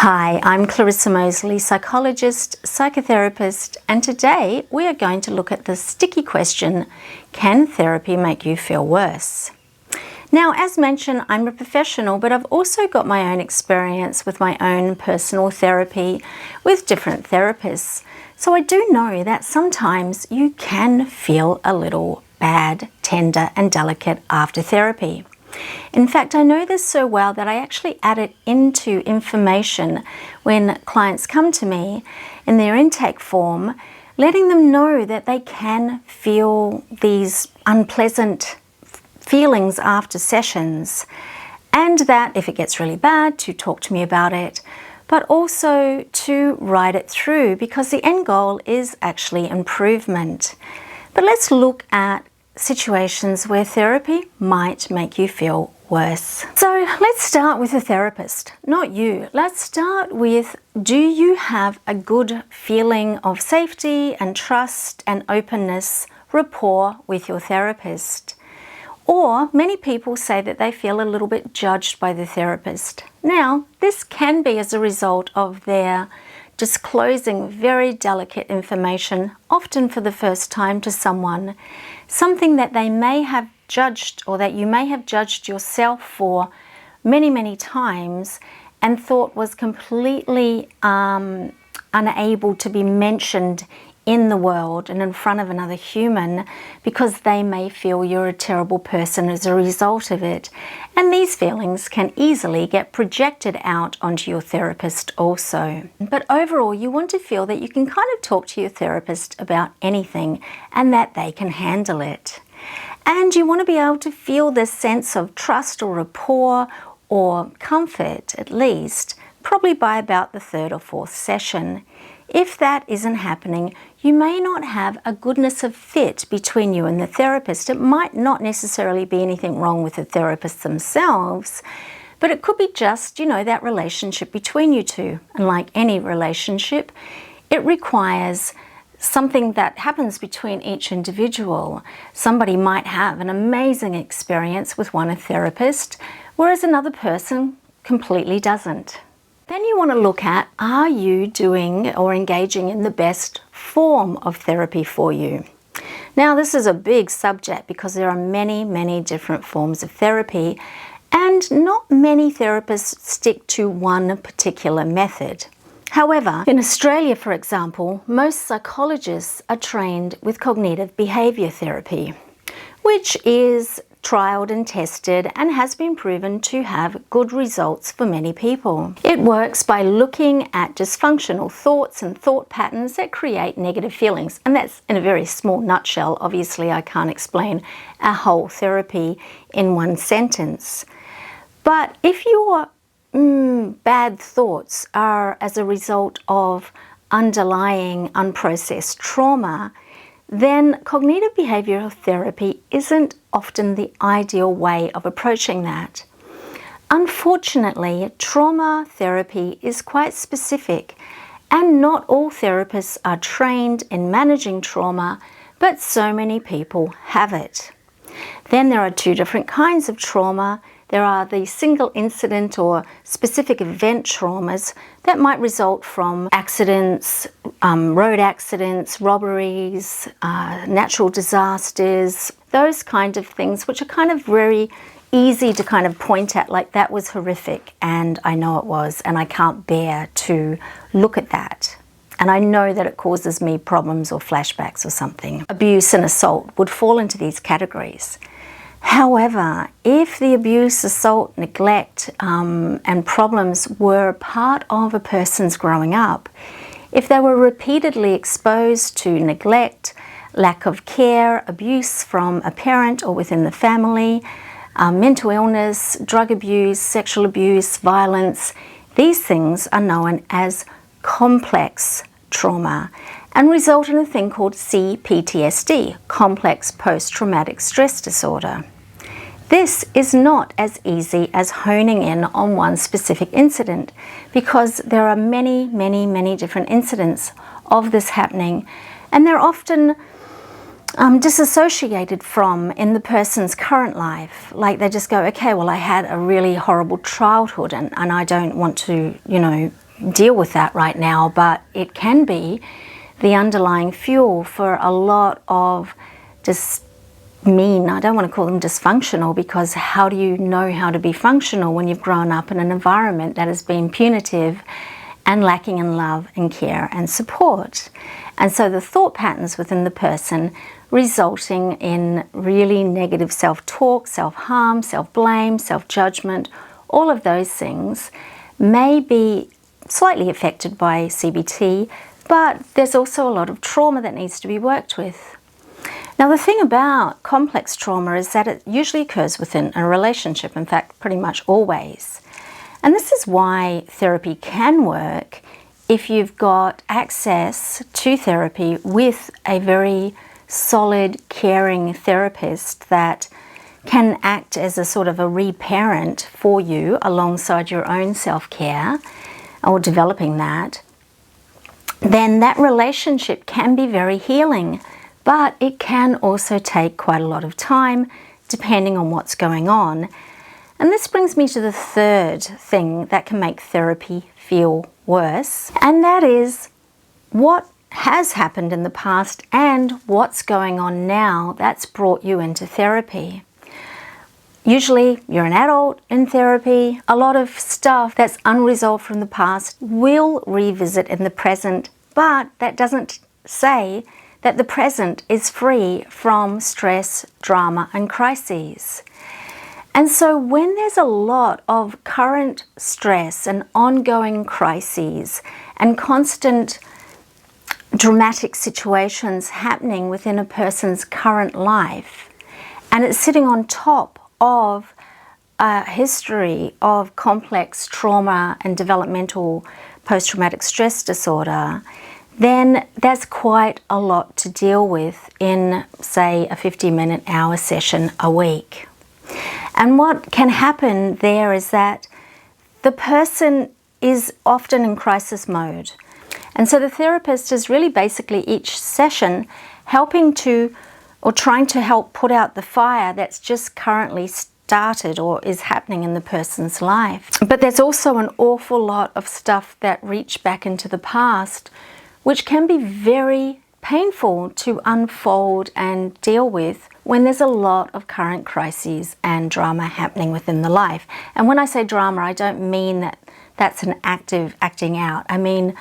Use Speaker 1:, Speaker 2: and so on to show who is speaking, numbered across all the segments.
Speaker 1: Hi, I'm Clarissa Mosley, psychologist, psychotherapist, and today we are going to look at the sticky question, can therapy make you feel worse? Now, as mentioned, I'm a professional, but I've also got my own experience with my own personal therapy with different therapists. So I do know that sometimes you can feel a little bad, tender, and delicate after therapy. In fact, I know this so well that I actually add it into information when clients come to me in their intake form, letting them know that they can feel these unpleasant feelings after sessions, and that if it gets really bad, to talk to me about it, but also to ride it through, because the end goal is actually improvement. But let's look at situations where therapy might make you feel worse. So let's start with a therapist, not you. Let's start with, do you have a good feeling of safety and trust and openness, rapport with your therapist? Or many people say that they feel a little bit judged by the therapist. Now, this can be as a result of their disclosing very delicate information, often for the first time to someone, something that they may have judged or that you may have judged yourself for many, many times and thought was completely unable to be mentioned in the world and in front of another human, because they may feel you're a terrible person as a result of it. And these feelings can easily get projected out onto your therapist also. But overall, you want to feel that you can kind of talk to your therapist about anything and that they can handle it. And you want to be able to feel this sense of trust or rapport or comfort, at least, probably by about the third or fourth session. If that isn't happening, you may not have a goodness of fit between you and the therapist. It might not necessarily be anything wrong with the therapists themselves, but it could be just, that relationship between you two. And like any relationship, it requires something that happens between each individual. Somebody might have an amazing experience with one therapist, whereas another person completely doesn't. Then you want to look at, are you doing or engaging in the best form of therapy for you? Now, this is a big subject because there are many, many different forms of therapy, and not many therapists stick to one particular method. However, in Australia, for example, most psychologists are trained with cognitive behaviour therapy, which is trialed and tested and has been proven to have good results for many people. It works by looking at dysfunctional thoughts and thought patterns that create negative feelings. And that's in a very small nutshell. Obviously, I can't explain a whole therapy in one sentence. But if your bad thoughts are as a result of underlying unprocessed trauma, then cognitive behavioral therapy isn't often the ideal way of approaching that. Unfortunately, trauma therapy is quite specific, and not all therapists are trained in managing trauma, but so many people have it. Then there are two different kinds of trauma. There are the single incident or specific event traumas that might result from accidents, road accidents, robberies, natural disasters, those kind of things, which are kind of very easy to kind of point at, like that was horrific and I know it was, and I can't bear to look at that. And I know that it causes me problems or flashbacks or something. Abuse and assault would fall into these categories. However, if the abuse, assault, neglect, and problems were part of a person's growing up, if they were repeatedly exposed to neglect, lack of care, abuse from a parent or within the family, mental illness, drug abuse, sexual abuse, violence, these things are known as complex trauma and result in a thing called CPTSD, complex post-traumatic stress disorder. This is not as easy as honing in on one specific incident, because there are many, many, many different incidents of this happening, and they're often disassociated from in the person's current life. Like they just go, okay, well, I had a really horrible childhood and I don't want to, deal with that right now, but it can be the underlying fuel for a lot of I don't want to call them dysfunctional, because how do you know how to be functional when you've grown up in an environment that has been punitive and lacking in love and care and support? And so the thought patterns within the person resulting in really negative self-talk, self-harm, self-blame, self-judgment, all of those things may be slightly affected by CBT, but there's also a lot of trauma that needs to be worked with. Now, the thing about complex trauma is that it usually occurs within a relationship, in fact, pretty much always. And this is why therapy can work if you've got access to therapy with a very solid, caring therapist that can act as a sort of a reparent for you alongside your own self-care, or developing that. Then that relationship can be very healing. But it can also take quite a lot of time depending on what's going on. And this brings me to the third thing that can make therapy feel worse, and that is what has happened in the past and what's going on now that's brought you into therapy. Usually you're an adult in therapy. A lot of stuff that's unresolved from the past will revisit in the present, but that doesn't say that the present is free from stress, drama, and crises. And so when there's a lot of current stress and ongoing crises and constant dramatic situations happening within a person's current life, and it's sitting on top of a history of complex trauma and developmental post-traumatic stress disorder, then that's quite a lot to deal with in, say, a 50-minute hour session a week. And what can happen there is that the person is often in crisis mode. And so the therapist is really basically each session helping to, or trying to help put out the fire that's just currently started or is happening in the person's life. But there's also an awful lot of stuff that reach back into the past, which can be very painful to unfold and deal with when there's a lot of current crises and drama happening within the life. And when I say drama, I don't mean that that's an active acting out. I mean,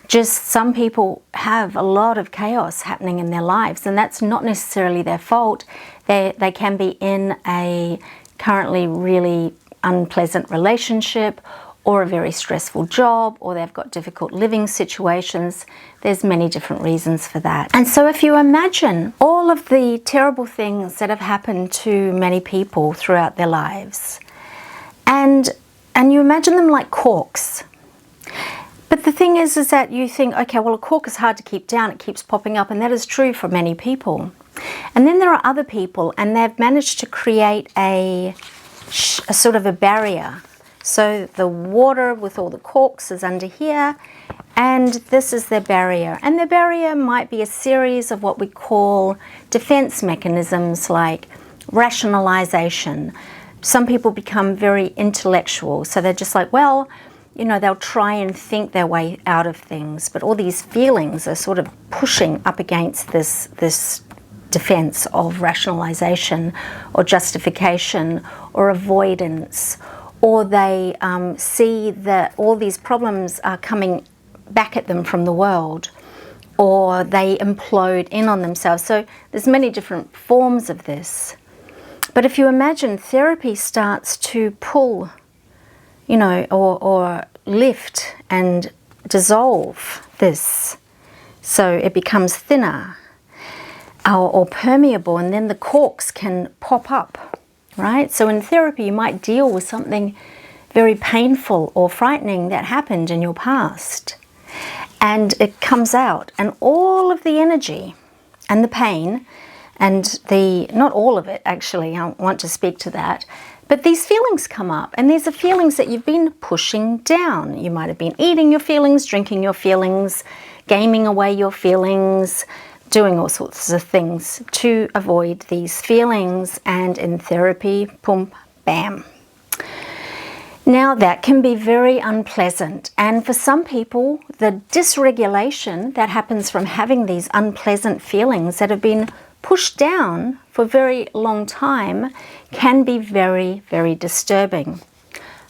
Speaker 1: just some people have a lot of chaos happening in their lives, and that's not necessarily their fault. They can be in a currently really unpleasant relationship, or a very stressful job, or they've got difficult living situations. There's many different reasons for that. And so if you imagine all of the terrible things that have happened to many people throughout their lives, and you imagine them like corks. But the thing is that you think, okay, well, a cork is hard to keep down, it keeps popping up, and that is true for many people. And then there are other people, and they've managed to create a sort of a barrier. So the water with all the corks is under here, and this is their barrier. And their barrier might be a series of what we call defense mechanisms, like rationalization. Some people become very intellectual, so they're just like, well, you know, they'll try and think their way out of things, but all these feelings are sort of pushing up against this defense of rationalization or justification or avoidance. Or they see that all these problems are coming back at them from the world, or they implode in on themselves. So there's many different forms of this. But if you imagine therapy starts to pull, you know, or lift and dissolve this, so it becomes thinner or permeable, and then the corks can pop up. Right? So in therapy, you might deal with something very painful or frightening that happened in your past. And it comes out, and all of the energy and the pain and not all of it actually, I want to speak to that, but these feelings come up, and these are feelings that you've been pushing down. You might have been eating your feelings, drinking your feelings, gaming away your feelings, doing all sorts of things to avoid these feelings. And in therapy, boom, bam. Now that can be very unpleasant, and for some people the dysregulation that happens from having these unpleasant feelings that have been pushed down for a very long time can be very, very disturbing.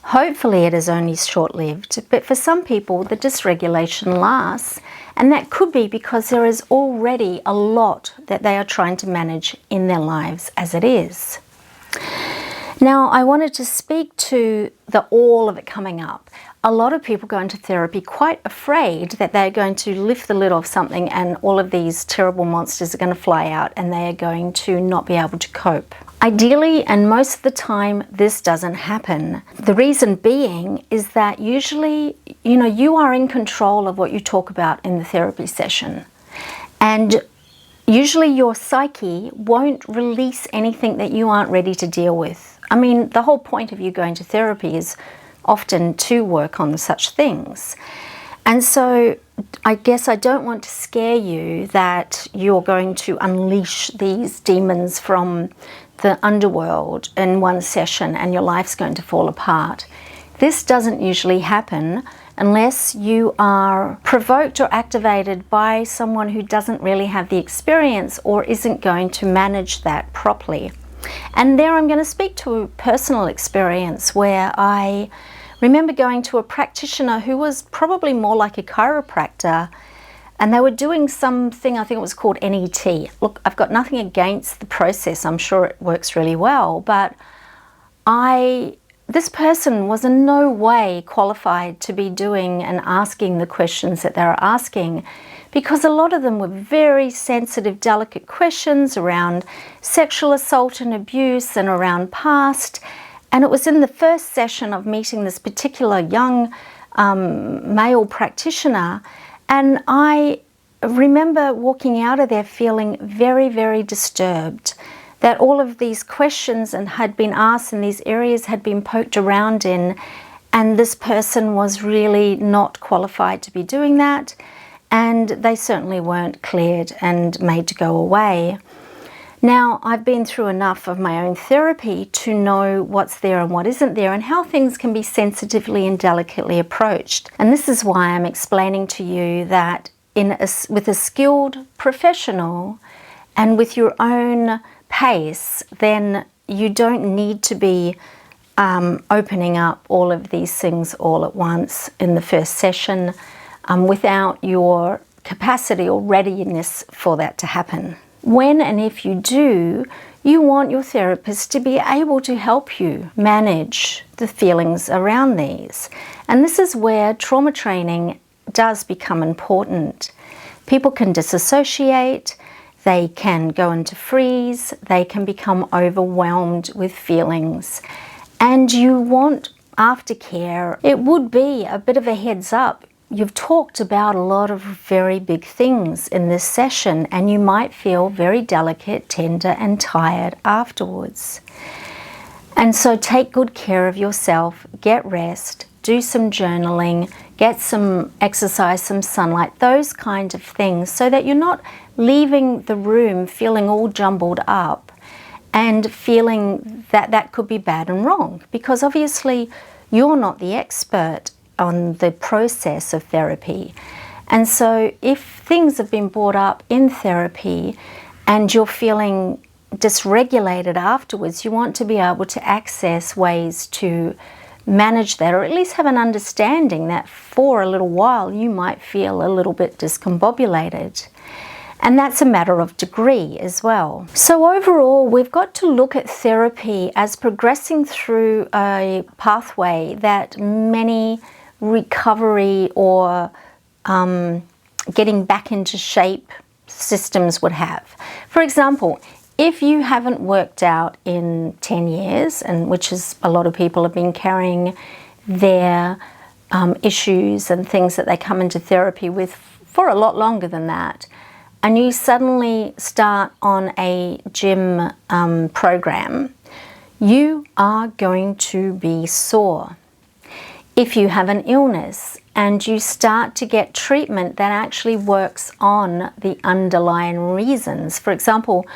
Speaker 1: Hopefully it is only short-lived, but for some people the dysregulation lasts, and that could be because there is already a lot that they are trying to manage in their lives as it is. Now, I wanted to speak to all of it coming up. A lot of people go into therapy quite afraid that they're going to lift the lid off something and all of these terrible monsters are going to fly out and they are going to not be able to cope. Ideally, and most of the time, this doesn't happen. The reason being is that usually, you are in control of what you talk about in the therapy session. And usually your psyche won't release anything that you aren't ready to deal with. I mean, the whole point of you going to therapy is often to work on such things. And so I guess I don't want to scare you that you're going to unleash these demons from the underworld in one session and your life's going to fall apart. This doesn't usually happen unless you are provoked or activated by someone who doesn't really have the experience or isn't going to manage that properly. And there I'm going to speak to a personal experience where I remember going to a practitioner who was probably more like a chiropractor, and they were doing something, I think it was called NET. Look, I've got nothing against the process, I'm sure it works really well, but this person was in no way qualified to be doing and asking the questions that they were asking, because a lot of them were very sensitive, delicate questions around sexual assault and abuse and around past. And it was in the first session of meeting this particular young male practitioner, and I remember walking out of there feeling very, very disturbed that all of these questions and had been asked in these areas had been poked around in, and this person was really not qualified to be doing that, and they certainly weren't cleared and made to go away. Now, I've been through enough of my own therapy to know what's there and what isn't there and how things can be sensitively and delicately approached. And this is why I'm explaining to you that with a skilled professional and with your own pace, then you don't need to be opening up all of these things all at once in the first session without your capacity or readiness for that to happen. When and if you do, you want your therapist to be able to help you manage the feelings around these. And this is where trauma training does become important. People can disassociate, they can go into freeze, they can become overwhelmed with feelings. And you want aftercare. It would be a bit of a heads up. You've talked about a lot of very big things in this session, and you might feel very delicate, tender, and tired afterwards. And so take good care of yourself, get rest, do some journaling, get some exercise, some sunlight, those kind of things, so that you're not leaving the room feeling all jumbled up and feeling that that could be bad and wrong, because obviously you're not the expert on the process of therapy. And so if things have been brought up in therapy and you're feeling dysregulated afterwards, you want to be able to access ways to manage that, or at least have an understanding that for a little while you might feel a little bit discombobulated. And that's a matter of degree as well. So overall, we've got to look at therapy as progressing through a pathway that many recovery or getting back into shape systems would have. For example, if you haven't worked out in 10 years, and which is a lot of people have been carrying their issues and things that they come into therapy with for a lot longer than that, and you suddenly start on a gym program, you are going to be sore. If you have an illness and you start to get treatment that actually works on the underlying reasons, for example,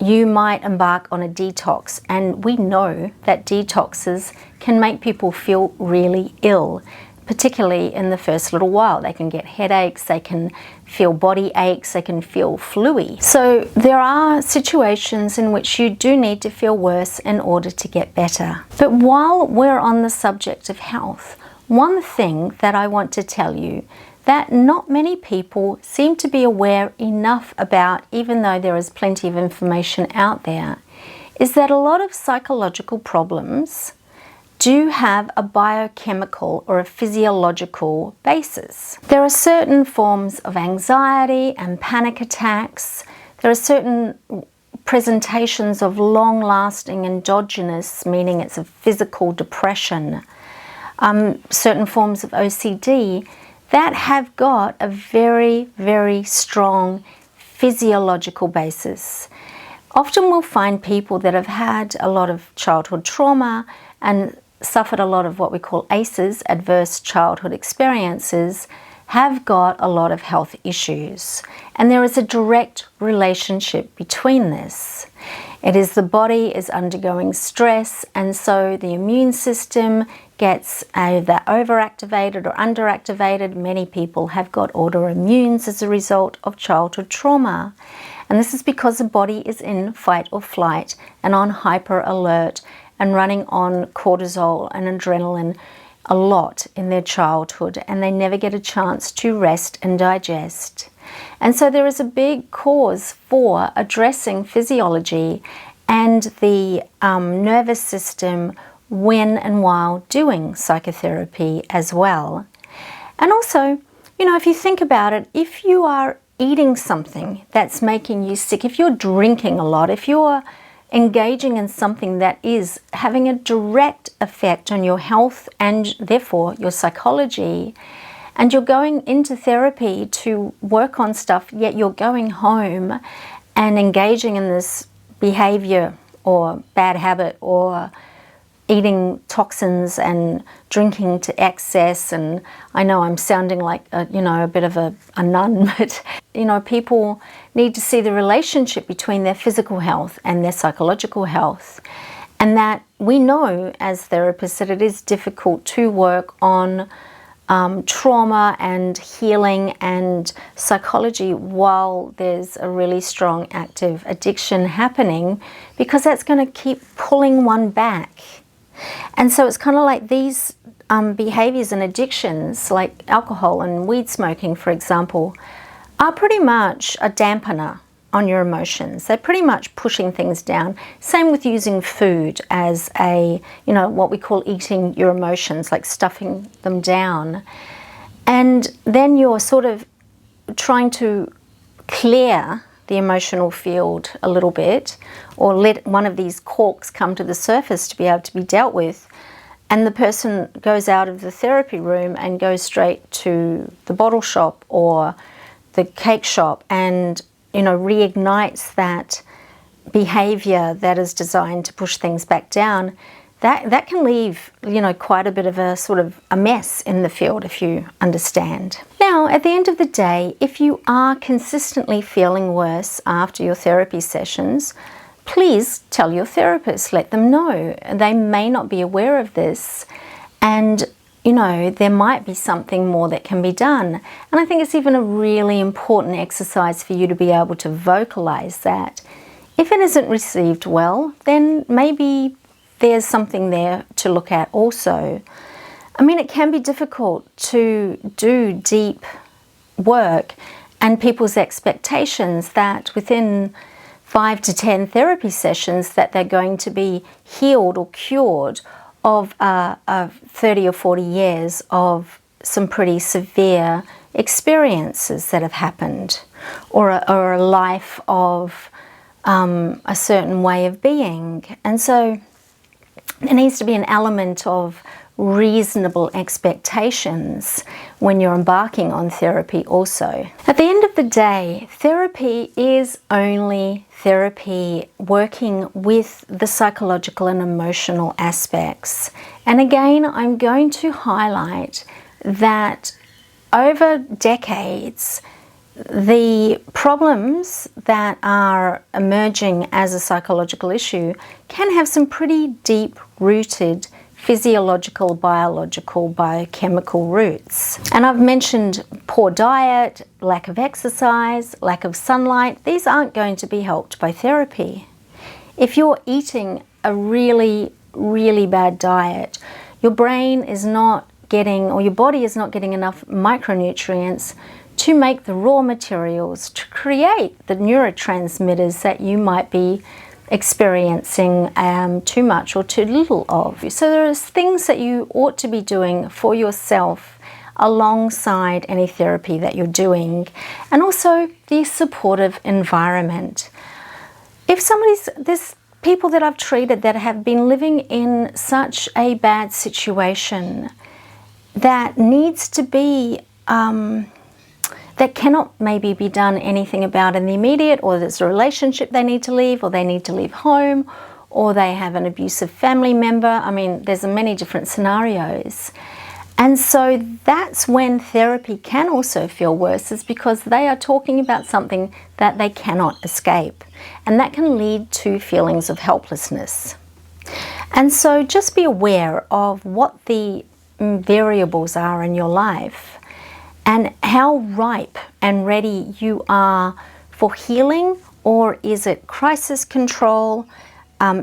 Speaker 1: you might embark on a detox, and we know that detoxes can make people feel really ill, particularly in the first little while. They can get headaches, they can feel body aches, they can feel fluey. So there are situations in which you do need to feel worse in order to get better. But while we're on the subject of health, one thing that I want to tell you that not many people seem to be aware enough about, even though there is plenty of information out there, is that a lot of psychological problems do have a biochemical or a physiological basis. There are certain forms of anxiety and panic attacks. There are certain presentations of long-lasting endogenous, meaning it's a physical depression, certain forms of OCD that have got a very, very strong physiological basis. Often we'll find people that have had a lot of childhood trauma and suffered a lot of what we call ACEs, adverse childhood experiences, have got a lot of health issues. And there is a direct relationship between this. It is the body is undergoing stress, and so the immune system gets either overactivated or underactivated. Many people have got autoimmunes as a result of childhood trauma. And this is because the body is in fight or flight and on hyper alert and running on cortisol and adrenaline a lot in their childhood, and they never get a chance to rest and digest. And so there is a big cause for addressing physiology and the nervous system when and while doing psychotherapy as well. And also, you know, if you think about it, if you are eating something that's making you sick, if you're drinking a lot, if you're engaging in something that is having a direct effect on your health and therefore your psychology, and you're going into therapy to work on stuff, yet you're going home and engaging in this behavior or bad habit or eating toxins and drinking to excess. And I know I'm sounding like a bit of a nun, but people need to see the relationship between their physical health and their psychological health, and that we know as therapists that it is difficult to work on trauma and healing and psychology while there's a really strong active addiction happening, because that's going to keep pulling one back. And so it's kind of like these behaviors and addictions, like alcohol and weed smoking, for example, are pretty much a dampener on your emotions. They're pretty much pushing things down. Same with using food as what we call eating your emotions, like stuffing them down. And then you're sort of trying to clear the emotional field a little bit, or let one of these corks come to the surface to be able to be dealt with, and the person goes out of the therapy room and goes straight to the bottle shop or the cake shop and reignites that behavior that is designed to push things back down. That can leave quite a bit of a sort of a mess in the field, if you understand. Now, at the end of the day, if you are consistently feeling worse after your therapy sessions, please tell your therapist, let them know. They may not be aware of this, and there might be something more that can be done. And I think it's even a really important exercise for you to be able to vocalize that. If it isn't received well, then maybe there's something there to look at also. I mean, it can be difficult to do deep work and people's expectations that within 5 to 10 therapy sessions that they're going to be healed or cured of 30 or 40 years of some pretty severe experiences that have happened, or a life of a certain way of being. And so there needs to be an element of reasonable expectations when you're embarking on therapy also. At the end of the day, therapy is only therapy working with the psychological and emotional aspects. And again, I'm going to highlight that over decades, the problems that are emerging as a psychological issue can have some pretty deep-rooted physiological, biological, biochemical roots. And I've mentioned poor diet, lack of exercise, lack of sunlight. These aren't going to be helped by therapy. If you're eating a really, really bad diet, your brain is not getting, or your body is not getting enough micronutrients to make the raw materials to create the neurotransmitters that you might be experiencing too much or too little of. So there's things that you ought to be doing for yourself alongside any therapy that you're doing, and also the supportive environment. If there's people that I've treated that have been living in such a bad situation that needs to be that cannot maybe be done anything about in the immediate, or there's a relationship they need to leave, or they need to leave home, or they have an abusive family member. I mean, there's many different scenarios. And so that's when therapy can also feel worse, is because they are talking about something that they cannot escape. And that can lead to feelings of helplessness. And so just be aware of what the variables are in your life, and how ripe and ready you are for healing, or is it crisis control?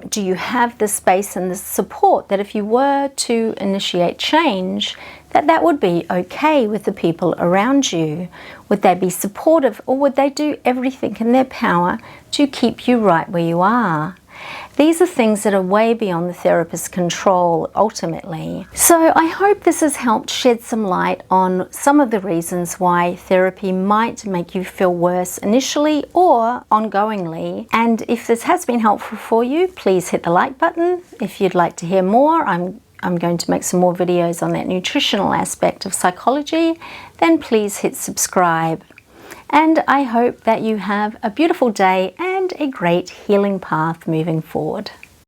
Speaker 1: Do you have the space and the support that if you were to initiate change, that would be okay with the people around you? Would they be supportive, or would they do everything in their power to keep you right where you are? These are things that are way beyond the therapist's control ultimately. So I hope this has helped shed some light on some of the reasons why therapy might make you feel worse initially or ongoingly. And if this has been helpful for you, please hit the like button. If you'd like to hear more, I'm going to make some more videos on that nutritional aspect of psychology, then please hit subscribe. And I hope that you have a beautiful day and a great healing path moving forward.